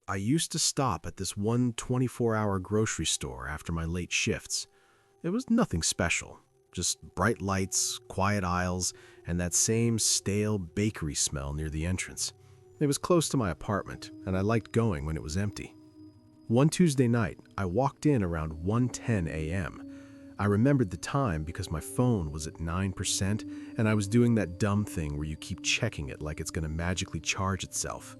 I used to stop at this one 24-hour grocery store after my late shifts. It was nothing special, just bright lights, quiet aisles, and that same stale bakery smell near the entrance. It was close to my apartment, and I liked going when it was empty. One Tuesday night, I walked in around 1:10 a.m. I remembered the time because my phone was at 9%, and I was doing that dumb thing where you keep checking it like it's going to magically charge itself.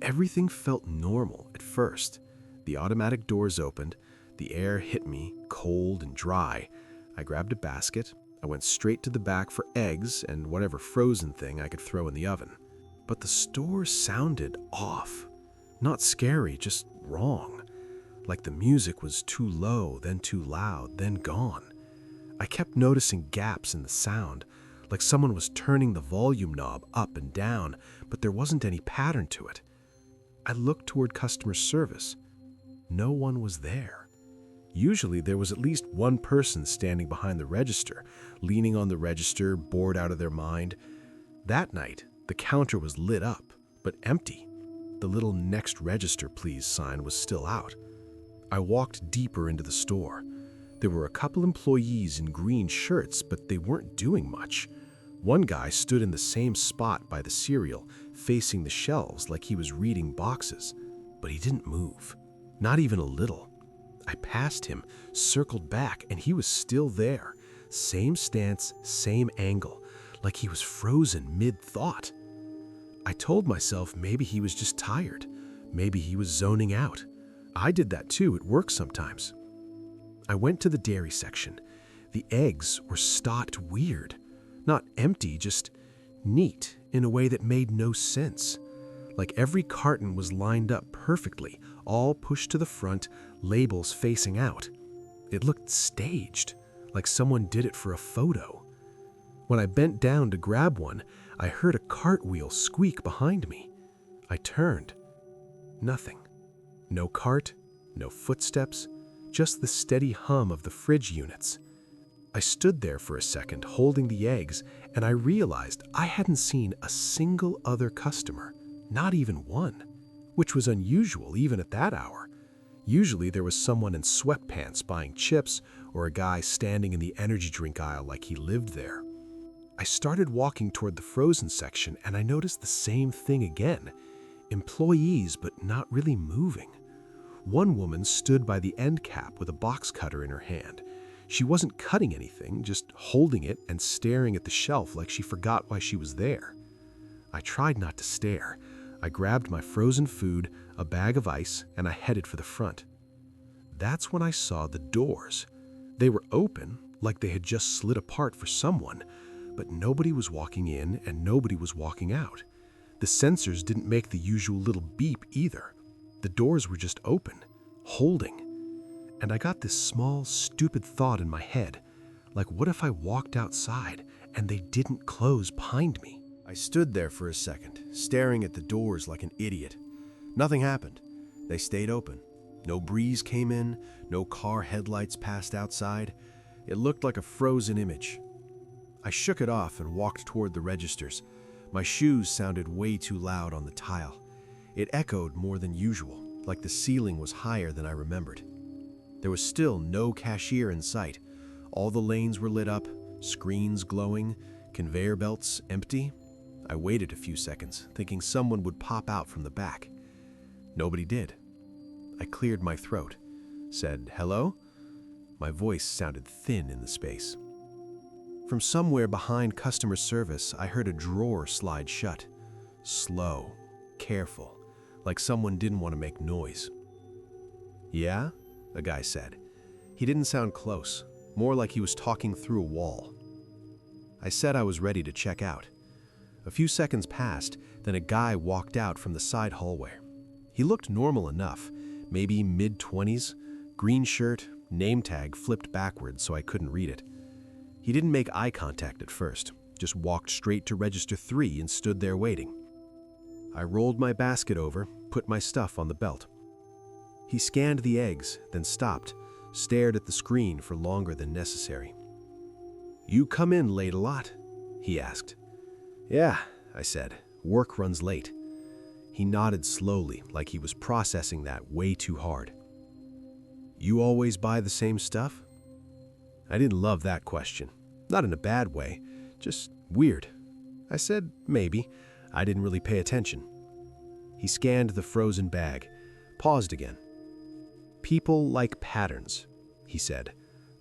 Everything felt normal at first. The automatic doors opened, the air hit me, cold and dry. I grabbed a basket, I went straight to the back for eggs and whatever frozen thing I could throw in the oven. But the store sounded off. Not scary, just wrong. Like the music was too low, then too loud, then gone. I kept noticing gaps in the sound, like someone was turning the volume knob up and down, but there wasn't any pattern to it. I looked toward customer service. No one was there. Usually there was at least one person standing behind the register, leaning on the register, bored out of their mind. That night, the counter was lit up, but empty. The little "Next Register, Please" sign was still out. I walked deeper into the store. There were a couple employees in green shirts, but they weren't doing much. One guy stood in the same spot by the cereal, facing the shelves like he was reading boxes, but he didn't move, not even a little. I passed him, circled back, and he was still there. Same stance, same angle, like he was frozen mid-thought. I told myself maybe he was just tired. Maybe he was zoning out. I did that too at work sometimes. I went to the dairy section. The eggs were stocked weird. Not empty, just neat in a way that made no sense. Like every carton was lined up perfectly, all pushed to the front, labels facing out. It looked staged, like someone did it for a photo. When I bent down to grab one, I heard a cartwheel squeak behind me. I turned. Nothing. No cart, no footsteps, just the steady hum of the fridge units. I stood there for a second holding the eggs, and I realized I hadn't seen a single other customer, not even one, which was unusual even at that hour. Usually there was someone in sweatpants buying chips or a guy standing in the energy drink aisle like he lived there. I started walking toward the frozen section and I noticed the same thing again. Employees, but not really moving. One woman stood by the end cap with a box cutter in her hand. She wasn't cutting anything, just holding it and staring at the shelf like she forgot why she was there. I tried not to stare. I grabbed my frozen food, a bag of ice, and I headed for the front. That's when I saw the doors. They were open, like they had just slid apart for someone, but nobody was walking in and nobody was walking out. The sensors didn't make the usual little beep either. The doors were just open, holding. And I got this small, stupid thought in my head, like what if I walked outside and they didn't close behind me? I stood there for a second, staring at the doors like an idiot. Nothing happened. They stayed open. No breeze came in, no car headlights passed outside. It looked like a frozen image. I shook it off and walked toward the registers. My shoes sounded way too loud on the tile. It echoed more than usual, like the ceiling was higher than I remembered. There was still no cashier in sight. All the lanes were lit up, screens glowing, conveyor belts empty. I waited a few seconds, thinking someone would pop out from the back. Nobody did. I cleared my throat, said, "Hello?" My voice sounded thin in the space. From somewhere behind customer service, I heard a drawer slide shut. Slow, careful, like someone didn't want to make noise. "Yeah?" a guy said. He didn't sound close, more like he was talking through a wall. I said I was ready to check out. A few seconds passed, then a guy walked out from the side hallway. He looked normal enough, maybe mid-20s, green shirt, name tag flipped backwards so I couldn't read it. He didn't make eye contact at first, just walked straight to register 3 and stood there waiting. I rolled my basket over, put my stuff on the belt. He scanned the eggs, then stopped, stared at the screen for longer than necessary. "You come in late a lot?" he asked. "Yeah," I said. "Work runs late." He nodded slowly, like he was processing that way too hard. You always buy the same stuff? I didn't love that question. Not in a bad way, just weird. I said maybe. I didn't really pay attention. He scanned the frozen bag, paused again. People like patterns, he said.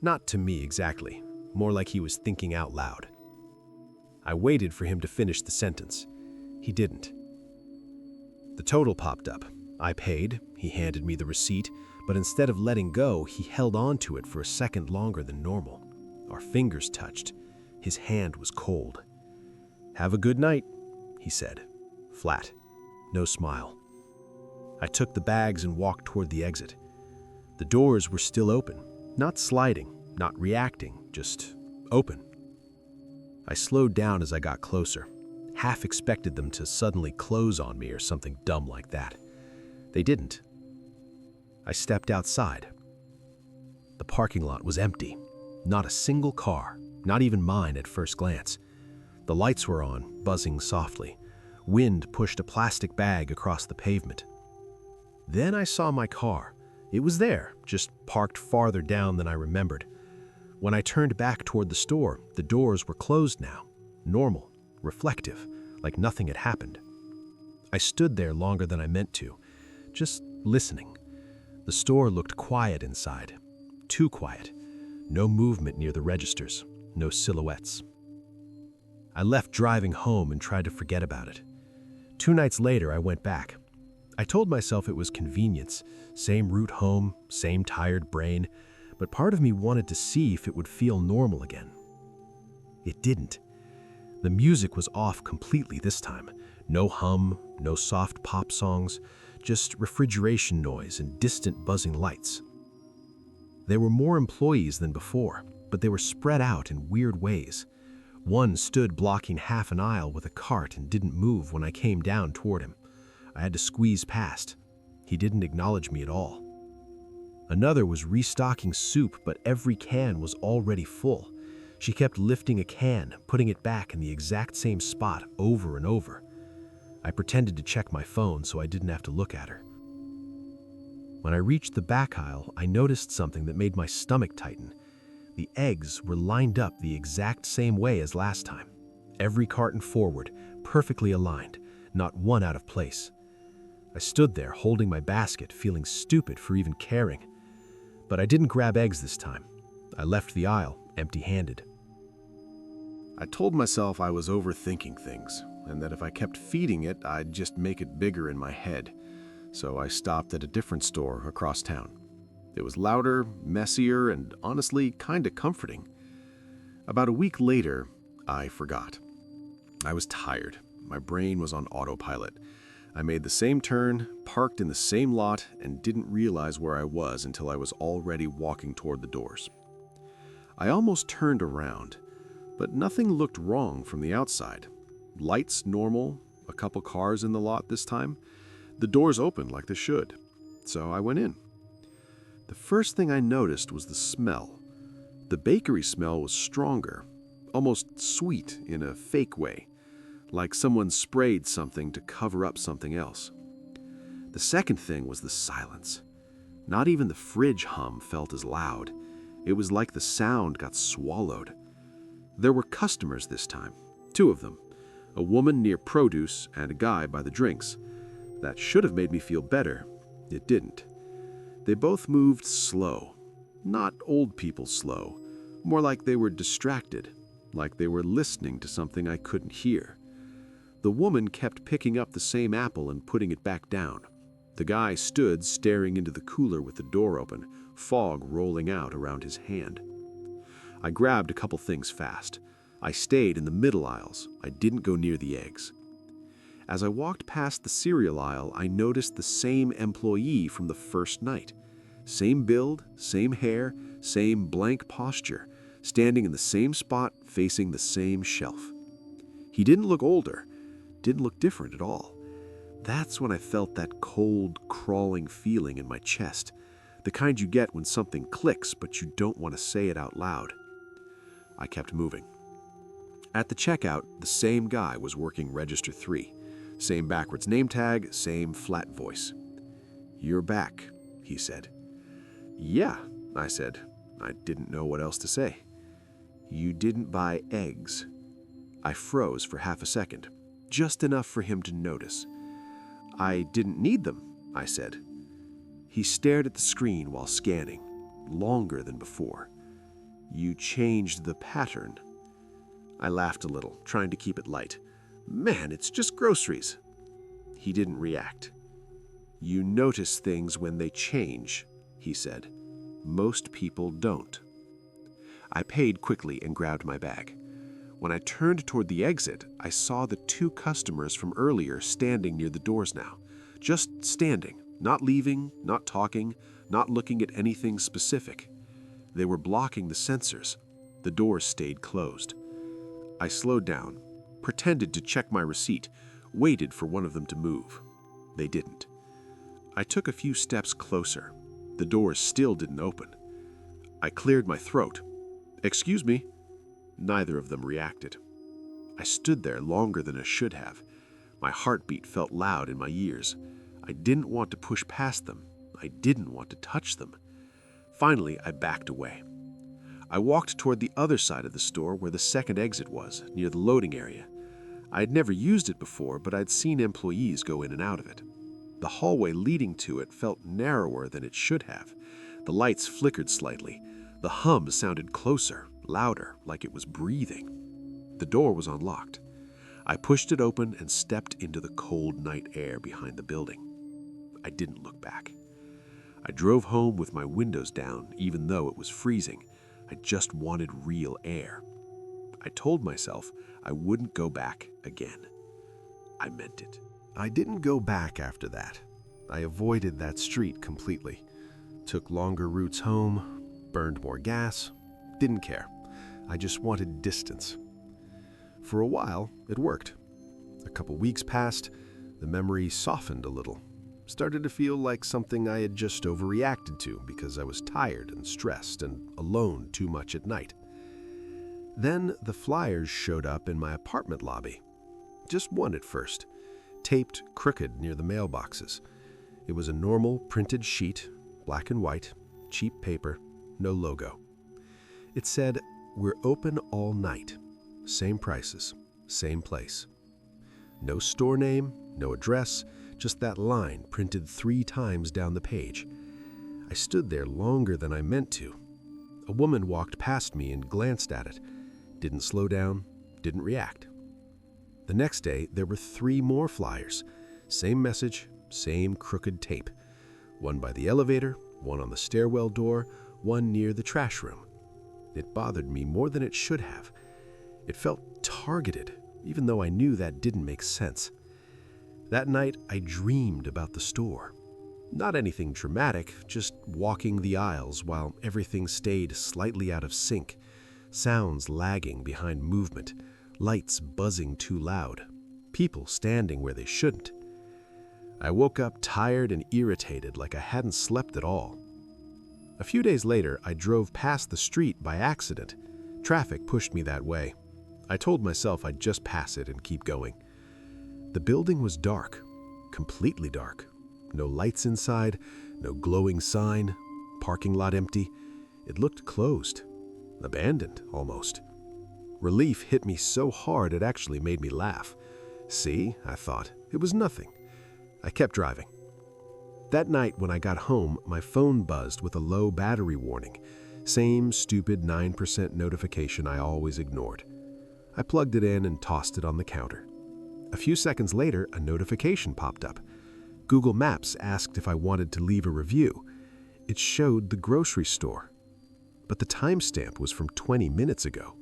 Not to me exactly, more like he was thinking out loud. I waited for him to finish the sentence. He didn't. The total popped up. I paid, he handed me the receipt, but instead of letting go, he held on to it for a second longer than normal. Our fingers touched. His hand was cold. Have a good night, he said. Flat. No smile. I took the bags and walked toward the exit. The doors were still open, not sliding, not reacting, just open. I slowed down as I got closer, half expected them to suddenly close on me or something dumb like that. They didn't. I stepped outside. The parking lot was empty. Not a single car, not even mine at first glance. The lights were on, buzzing softly. Wind pushed a plastic bag across the pavement. Then I saw my car. It was there, just parked farther down than I remembered. When I turned back toward the store, the doors were closed now, normal, reflective, like nothing had happened. I stood there longer than I meant to, just listening. The store looked quiet inside, too quiet. No movement near the registers, no silhouettes. I left driving home and tried to forget about it. 2 nights later, I went back. I told myself it was convenience, same route home, same tired brain, but part of me wanted to see if it would feel normal again. It didn't. The music was off completely this time. No hum, no soft pop songs, just refrigeration noise and distant buzzing lights. There were more employees than before, but they were spread out in weird ways. One stood blocking half an aisle with a cart and didn't move when I came down toward him. I had to squeeze past. He didn't acknowledge me at all. Another was restocking soup, but every can was already full. She kept lifting a can, putting it back in the exact same spot over and over. I pretended to check my phone so I didn't have to look at her. When I reached the back aisle, I noticed something that made my stomach tighten. The eggs were lined up the exact same way as last time. Every carton forward, perfectly aligned, not one out of place. I stood there holding my basket, feeling stupid for even caring. But I didn't grab eggs this time. I left the aisle empty-handed. I told myself I was overthinking things, and that if I kept feeding it, I'd just make it bigger in my head. So I stopped at a different store across town. It was louder, messier, and honestly kinda comforting. About a week later, I forgot. I was tired. My brain was on autopilot. I made the same turn, parked in the same lot, and didn't realize where I was until I was already walking toward the doors. I almost turned around, but nothing looked wrong from the outside. Lights normal, a couple cars in the lot this time. The doors opened like they should, so I went in. The first thing I noticed was the smell. The bakery smell was stronger, almost sweet in a fake way, like someone sprayed something to cover up something else. The second thing was the silence. Not even the fridge hum felt as loud. It was like the sound got swallowed. There were customers this time, 2 of them, a woman near produce and a guy by the drinks. That should have made me feel better. It didn't. They both moved slow. Not old people slow. More like they were distracted, like they were listening to something I couldn't hear. The woman kept picking up the same apple and putting it back down. The guy stood staring into the cooler with the door open, fog rolling out around his hand. I grabbed a couple things fast. I stayed in the middle aisles. I didn't go near the eggs. As I walked past the cereal aisle, I noticed the same employee from the first night. Same build, same hair, same blank posture, standing in the same spot, facing the same shelf. He didn't look older, didn't look different at all. That's when I felt that cold, crawling feeling in my chest, the kind you get when something clicks but you don't want to say it out loud. I kept moving. At the checkout, the same guy was working register 3. Same backwards name tag, same flat voice. "You're back," he said. "Yeah," I said. I didn't know what else to say. "You didn't buy eggs." I froze for half a second, just enough for him to notice. "I didn't need them," I said. He stared at the screen while scanning, longer than before. "You changed the pattern." I laughed a little, trying to keep it light. "Man, it's just groceries." He didn't react. "You notice things when they change," he said. "Most people don't." I paid quickly and grabbed my bag. When I turned toward the exit, I saw the 2 customers from earlier standing near the doors now. Just standing, not leaving, not talking, not looking at anything specific. They were blocking the sensors. The doors stayed closed. I slowed down, pretended to check my receipt, waited for one of them to move. They didn't. I took a few steps closer. The doors still didn't open. I cleared my throat. "Excuse me." Neither of them reacted. I stood there longer than I should have. My heartbeat felt loud in my ears. I didn't want to push past them. I didn't want to touch them. Finally, I backed away. I walked toward the other side of the store where the second exit was, near the loading area. I had never used it before, but I'd seen employees go in and out of it. The hallway leading to it felt narrower than it should have. The lights flickered slightly. The hum sounded closer, louder, like it was breathing. The door was unlocked. I pushed it open and stepped into the cold night air behind the building. I didn't look back. I drove home with my windows down, even though it was freezing. I just wanted real air. I told myself I wouldn't go back again. I meant it. I didn't go back after that. I avoided that street completely. Took longer routes home, burned more gas, didn't care. I just wanted distance. For a while, it worked. A couple weeks passed, the memory softened a little. Started to feel like something I had just overreacted to because I was tired and stressed and alone too much at night. Then the flyers showed up in my apartment lobby. Just one at first, taped crooked near the mailboxes. It was a normal printed sheet, black and white, cheap paper, no logo. It said, "We're open all night. Same prices, same place." No store name, no address, just that line printed 3 times down the page. I stood there longer than I meant to. A woman walked past me and glanced at it. Didn't slow down, didn't react. The next day, there were 3 more flyers. Same message, same crooked tape. One by the elevator, one on the stairwell door, one near the trash room. It bothered me more than it should have. It felt targeted, even though I knew that didn't make sense. That night, I dreamed about the store. Not anything dramatic, just walking the aisles while everything stayed slightly out of sync, sounds lagging behind movement, lights buzzing too loud, people standing where they shouldn't. I woke up tired and irritated like I hadn't slept at all. A few days later, I drove past the street by accident. Traffic pushed me that way. I told myself I'd just pass it and keep going. The building was dark, completely dark. No lights inside, no glowing sign, parking lot empty. It looked closed, abandoned almost. Relief hit me so hard it actually made me laugh. See, I thought, it was nothing. I kept driving. That night when I got home, my phone buzzed with a low battery warning. Same stupid 9% notification I always ignored. I plugged it in and tossed it on the counter. A few seconds later, a notification popped up. Google Maps asked if I wanted to leave a review. It showed the grocery store, but the timestamp was from 20 minutes ago.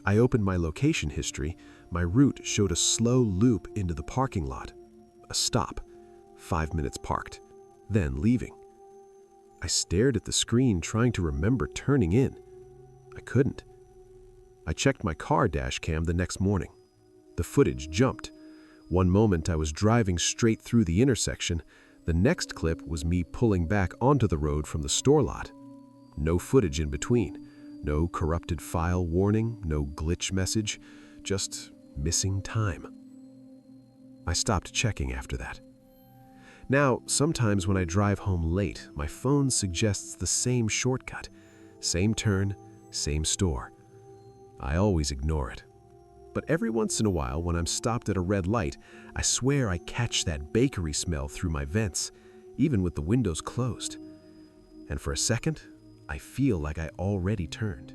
I opened my location history. My route showed a slow loop into the parking lot. A stop, 5 minutes parked, then leaving. I stared at the screen trying to remember turning in. I couldn't. I checked my car dash cam the next morning. The footage jumped. One moment I was driving straight through the intersection. The next clip was me pulling back onto the road from the store lot. No footage in between. No corrupted file warning, no glitch message, just missing time. I stopped checking after that. Now, sometimes when I drive home late, my phone suggests the same shortcut, same turn, same store. I always ignore it. But every once in a while, when I'm stopped at a red light, I swear I catch that bakery smell through my vents, even with the windows closed. And for a second, I feel like I already turned.